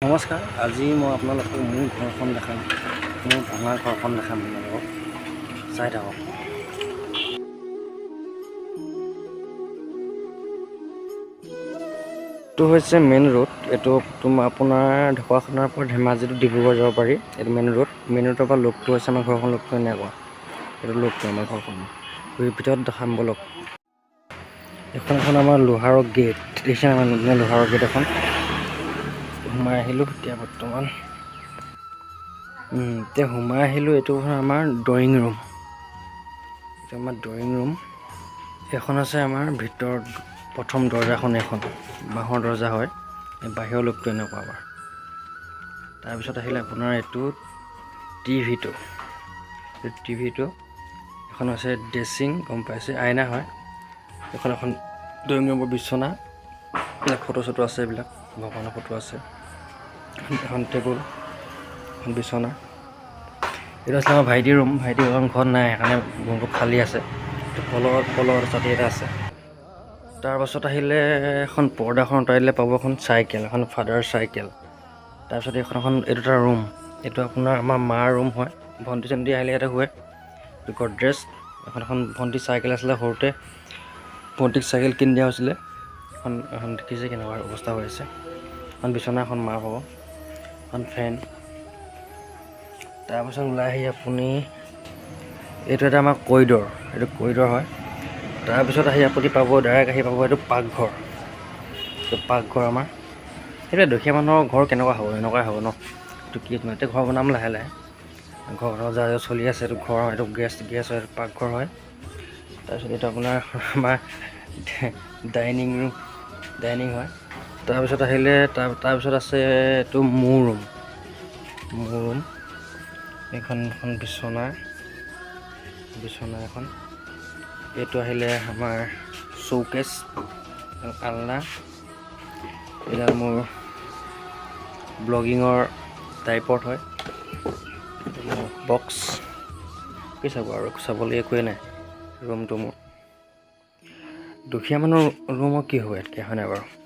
নমস্কাৰ, আজি মই আপোনালোকক মোৰ ঘৰখন দেখাম। মোৰ ভঙা ঘৰখন দেখাম আপোনালোকক। চাই থাকক। এইটো হৈছে মেইন ৰোড। এইটো আপোনাৰ ঢকুৱাখানাৰ পৰা ধেমাজি ডিব্ৰুগড় যাব পাৰি। এইটো মেইন ৰোডৰ পৰা লোকটো হৈছে আমাৰ ঘৰখন। লোকটো এনেকুৱা, এইটো লোকটো আমাৰ ঘৰখন। ভিতৰত দেখাম বলক। এখন আমাৰ লোহাৰৰ গেট দেখিছে নহয়, লোহাৰৰ গেট এখন। সোমাই আহিলোঁ এতিয়া বৰ্তমান। এতিয়া সোমাই আহিলোঁ। এইটো আমাৰ ড্ৰয়িং ৰুম। এইটো আমাৰ ড্ৰয়িং ৰুম। এখন আছে আমাৰ ভিতৰত প্ৰথম দৰ্জাখন, এখন বাঁহৰ দৰ্জা হয়। বাহিৰৰ লোকটো এনেকুৱা আমাৰ। তাৰপিছত আহিলে আপোনাৰ এইটো টিভিটো। এখন আছে ড্ৰেছিং, গম পাইছে, আইনা হয়। এখন ড্ৰয়িং ৰুমৰ বিচনা, এইবিলাক ফটো চটো আছে, এইবিলাক ভগৱানৰ ফটো আছে। এখন টেবুল, এখন বিচনা। এইটো আছিলে আমাৰ ভাইটিৰ ৰুম। ভাইটি ঘৰত নাই, সেইকাৰণে ৰুমটো খালী আছে। কলৰ ছাতি এটা আছে। তাৰপাছত আহিলে এখন পৰ্দাখন আঁতৰাই দিলে পাব এখন চাইকেল, এখন ফাদাৰ চাইকেল। তাৰপিছত এখন এইটো এটা ৰুম। এইটো আপোনাৰ আমাৰ মাৰ ৰুম হয়। ভণ্টি চণ্টি আহিলে ইয়াতে শুৱে। এইটো গডৰেজ। এখন ভণ্টি চাইকেল আছিলে সৰুতে, ভণ্টিক চাইকেল কিনি দিয়া হৈছিলে। এখন দেখিছে কেনেকুৱা অৱস্থা হৈ আছে। এখন বিচনা, এখন মাৰ পাব, এখন ফেন। তাৰপাছত ওলাই আহি আপুনি, এইটো এটা আমাৰ কৰিডৰ, এইটো কৰিডৰ হয়। তাৰপিছত আহি আপুনি পাব, ডাইৰেক্ট আহি পাব এইটো পাকঘৰ। এইটো পাকঘৰ আমাৰ। সেইটোৱে দুখীয়া মানুহৰ ঘৰ কেনেকুৱা হ'ব, এনেকুৱাই হ'ব ন। এইটো কি এতিয়া ঘৰ বনাম লাহে লাহে। ঘৰ যা চলি আছে। এইটো ঘৰ, এইটো গেছ হয়, এইটো পাকঘৰ হয়। তাৰপিছত এইটো আপোনাৰ আমাৰ ডাইনিং হয়। তাৰপিছত আহিলে তাৰপিছত আছে এইটো মোৰ ৰুম। এখন বিচনা এখন। এইটো আহিলে আমাৰ শ্ব'কেছ, আলনা। এইডাল মোৰ ব্লগিঙৰ টাইপত হয়। বক্স কি চাব আৰু, চাবলৈ একোৱেই নাই। ৰুমটো মোৰ দুখীয়া মানুহৰ ৰুমৰ কি হ'ব ইয়াতকৈ, হয় নাই বাৰু।